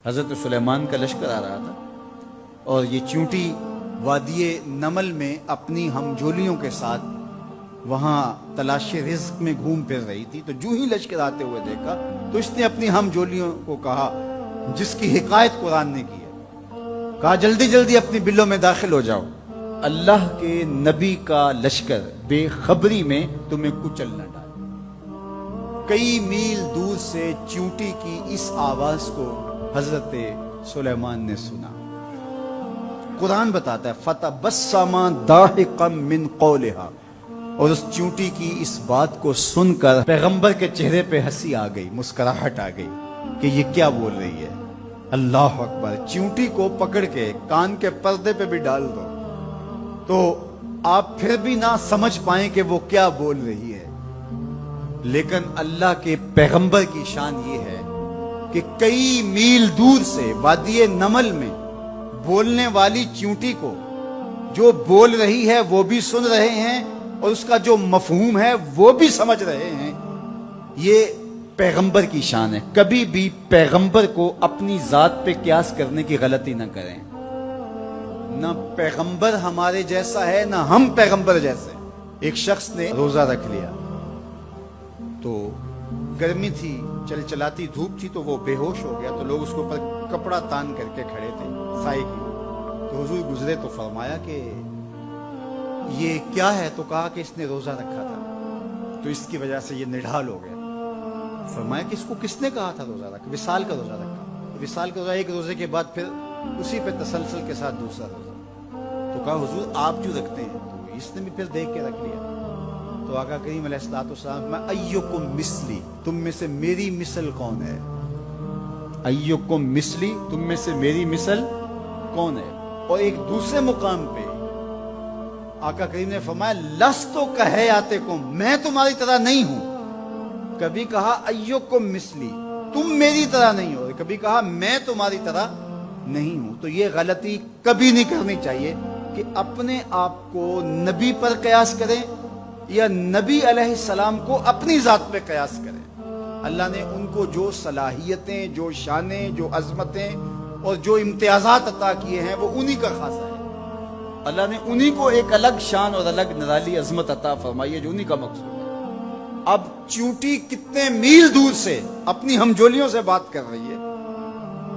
حضرت سلیمان کا لشکر آ رہا تھا اور یہ چیونٹی وادی نمل میں اپنی ہمجولیوں کے ساتھ وہاں تلاش رزق میں گھوم پھر رہی تھی. تو جو ہی لشکر آتے ہوئے دیکھا تو اس نے اپنی ہمجولیوں کو کہا، جس کی حکایت قرآن نے کی ہے، کہا جلدی جلدی اپنی بلوں میں داخل ہو جاؤ، اللہ کے نبی کا لشکر بے خبری میں تمہیں کچل نہ ڈالے. کئی میل دور سے چیونٹی کی اس آواز کو حضرت سلیمان نے سنا. قرآن بتاتا ہے فَتَبَسَّمَ ضَاحِكًا مِّن قَوْلِهَا، اور اس چیونٹی کی اس بات کو سن کر پیغمبر کے چہرے پہ ہنسی آ گئی، مسکراہٹ آ گئی کہ یہ کیا بول رہی ہے. اللہ اکبر. چیونٹی کو پکڑ کے کان کے پردے پہ بھی ڈال دو تو آپ پھر بھی نہ سمجھ پائیں کہ وہ کیا بول رہی ہے. لیکن اللہ کے پیغمبر کی شان یہ ہے کہ کئی میل دور سے وادی نمل میں بولنے والی چیونٹی کو جو بول رہی ہے وہ بھی سن رہے ہیں اور اس کا جو مفہوم ہے وہ بھی سمجھ رہے ہیں. یہ پیغمبر کی شان ہے. کبھی بھی پیغمبر کو اپنی ذات پہ قیاس کرنے کی غلطی نہ کریں. نہ پیغمبر ہمارے جیسا ہے نہ ہم پیغمبر جیسے. ایک شخص نے روزہ رکھ لیا تو گرمی تھی، چلاتی دھوپ تھی، تو وہ بے ہوش ہو گیا. تو لوگ اس کے اوپر کپڑا تان کر کے کھڑے تھے سائے کی. تو حضور گزرے تو فرمایا کہ یہ کیا ہے؟ تو کہا کہ اس نے روزہ رکھا تھا تو اس کی وجہ سے یہ نڈھال ہو گیا. فرمایا کہ اس کو کس نے کہا تھا روزہ رکھا؟ وصال کا روزہ رکھا. وصال کا روزہ ایک روزے کے بعد پھر اسی پہ تسلسل کے ساتھ دوسرا روزہ. تو کہا حضور آپ جو رکھتے ہیں؟ تو اس نے بھی پھر دیکھ کے رکھ لیا. تو آقا کریم علیہ السلام میں ایکم مثلی، تم میں سے میری مثل کون ہے؟ ایکم مثلی، تم میں سے میری مثل کون ہے؟ اور ایک دوسرے مقام پہ آقا کریم نے فرمایا لستو کہیاتکم، میں تمہاری طرح نہیں ہوں. کبھی کہا ایکم مثلی، تم میری طرح نہیں ہو، کبھی کہا میں تمہاری طرح نہیں ہوں. تو یہ غلطی کبھی نہیں کرنی چاہیے کہ اپنے آپ کو نبی پر قیاس کریں یا نبی علیہ السلام کو اپنی ذات پہ قیاس کریں. اللہ نے ان کو جو صلاحیتیں، جو شانیں، جو عظمتیں اور جو امتیازات عطا کیے ہیں وہ انہی کا خاصہ ہے. اللہ نے انہی کو ایک الگ شان اور الگ نرالی عظمت عطا فرمائی ہے جو انہی کا مقصود ہے. اب چیونٹی کتنے میل دور سے اپنی ہمجولیوں سے بات کر رہی ہے.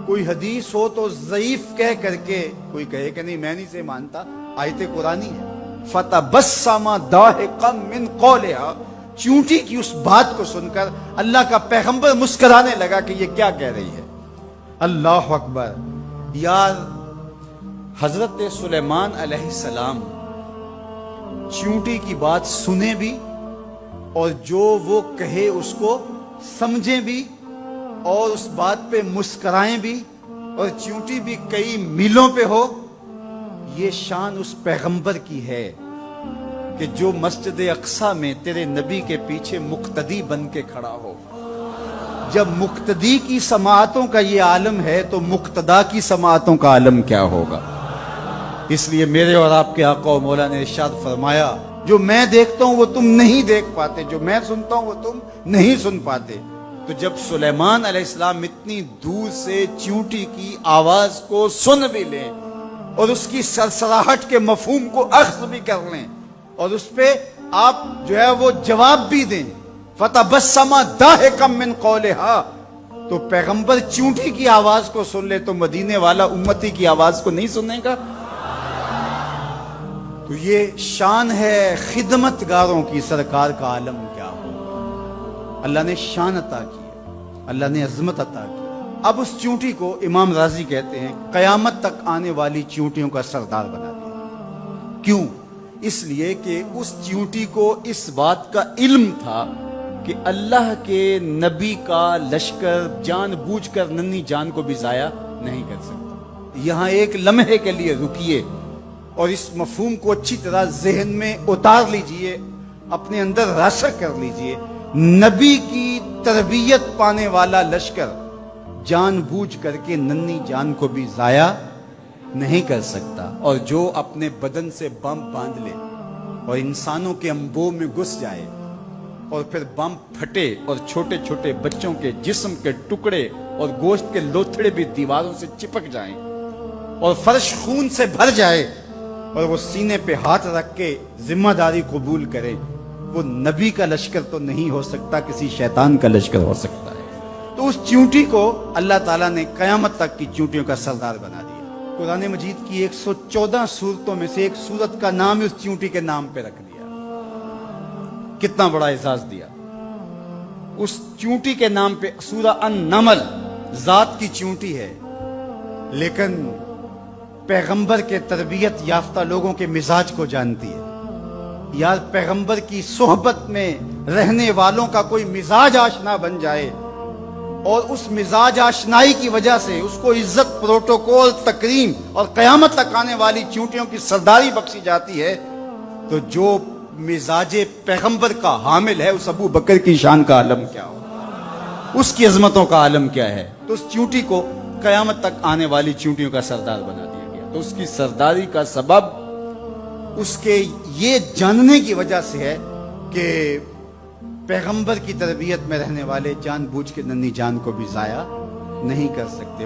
کوئی حدیث ہو تو ضعیف کہہ کر کے کوئی کہے کہ نہیں میں نہیں سے مانتا، آیت قرآنی ہے. فَتَبَسَّمَ ضَاحِكًا مِّن قَوْلِهَا، چیونٹی کی اس بات کو سن کر اللہ کا پیغمبر مسکرانے لگا کہ یہ کیا کہہ رہی ہے. اللہ اکبر. یار حضرت سلیمان علیہ السلام چیونٹی کی بات سنیں بھی اور جو وہ کہے اس کو سمجھیں بھی اور اس بات پہ مسکرائیں بھی اور چیونٹی بھی کئی میلوں پہ ہو. یہ شان اس پیغمبر کی ہے کہ جو مسجد اقصی میں تیرے نبی کے پیچھے مقتدی بن کے کھڑا ہو. جب مقتدی کی سماعتوں کا یہ عالم ہے تو مقتدا کی سماعتوں کا عالم کیا ہوگا. اس لیے میرے اور آپ کے آقا و مولا نے ارشاد فرمایا جو میں دیکھتا ہوں وہ تم نہیں دیکھ پاتے، جو میں سنتا ہوں وہ تم نہیں سن پاتے. تو جب سلیمان علیہ السلام اتنی دور سے چیونٹی کی آواز کو سن بھی لیں اور اس کی سرسراہٹ کے مفہوم کو اخذ بھی کر لیں اور اس پہ آپ جو ہے وہ جواب بھی دیں، فَتَبَسَّمَ ضَاحِكًا مِّن قَوْلِهَا، تو پیغمبر چیونٹی کی آواز کو سن لے تو مدینے والا امتی کی آواز کو نہیں سنے گا. تو یہ شان ہے خدمتگاروں کی. سرکار کا عالم کیا ہو. اللہ نے شان عطا کی، اللہ نے عظمت عطا کی. اب اس چیونٹی کو امام راضی کہتے ہیں قیامت تک آنے والی چیونٹیوں کا سردار بنا دیا. کیوں؟ اس لیے کہ اس چیونٹی کو اس بات کا علم تھا کہ اللہ کے نبی کا لشکر جان بوجھ کر ننھی جان کو بھی ضائع نہیں کر سکتا. یہاں ایک لمحے کے لیے رکیے اور اس مفہوم کو اچھی طرح ذہن میں اتار لیجئے، اپنے اندر راسخ کر لیجئے. نبی کی تربیت پانے والا لشکر جان بوجھ کر کے ننھی جان کو بھی ضائع نہیں کر سکتا. اور جو اپنے بدن سے بم باندھ لے اور انسانوں کے انبوہ میں گھس جائے اور پھر بم پھٹے اور چھوٹے چھوٹے بچوں کے جسم کے ٹکڑے اور گوشت کے لوتھڑے بھی دیواروں سے چپک جائیں اور فرش خون سے بھر جائے اور وہ سینے پہ ہاتھ رکھ کے ذمہ داری قبول کرے، وہ نبی کا لشکر تو نہیں ہو سکتا، کسی شیطان کا لشکر ہو سکتا ہے۔ تو اس چیونٹی کو اللہ تعالیٰ نے قیامت تک کی چیونٹیوں کا سردار بنا دیا۔ قرآن مجید کی 114 سورتوں میں سے ایک سورت کا نام اس چیونٹی کے نام پہ رکھ دیا۔ کتنا بڑا اعزاز دیا۔ اس چیونٹی کے نام پہ سورہ النمل ذات کی چیونٹی ہے، لیکن پیغمبر کے تربیت یافتہ لوگوں کے مزاج کو جانتی ہے۔ یار پیغمبر کی صحبت میں رہنے والوں کا کوئی مزاج آشنا بن جائے اور اس مزاج آشنائی کی وجہ سے اس کو عزت، پروٹوکول، تکریم اور قیامت تک آنے والی چیونٹیوں کی سرداری بخشی جاتی ہے، تو جو مزاج پیغمبر کا حامل ہے اس ابو بکر کی شان کا عالم کیا ہو، اس کی عظمتوں کا عالم کیا ہے۔ تو اس چیونٹی کو قیامت تک آنے والی چیونٹیوں کا سردار بنا دیا گیا۔ تو اس کی سرداری کا سبب اس کے یہ جاننے کی وجہ سے ہے کہ پیغمبر کی تربیت میں رہنے والے جان بوجھ کے ننھی جان کو بھی ضائع نہیں کر سکتے۔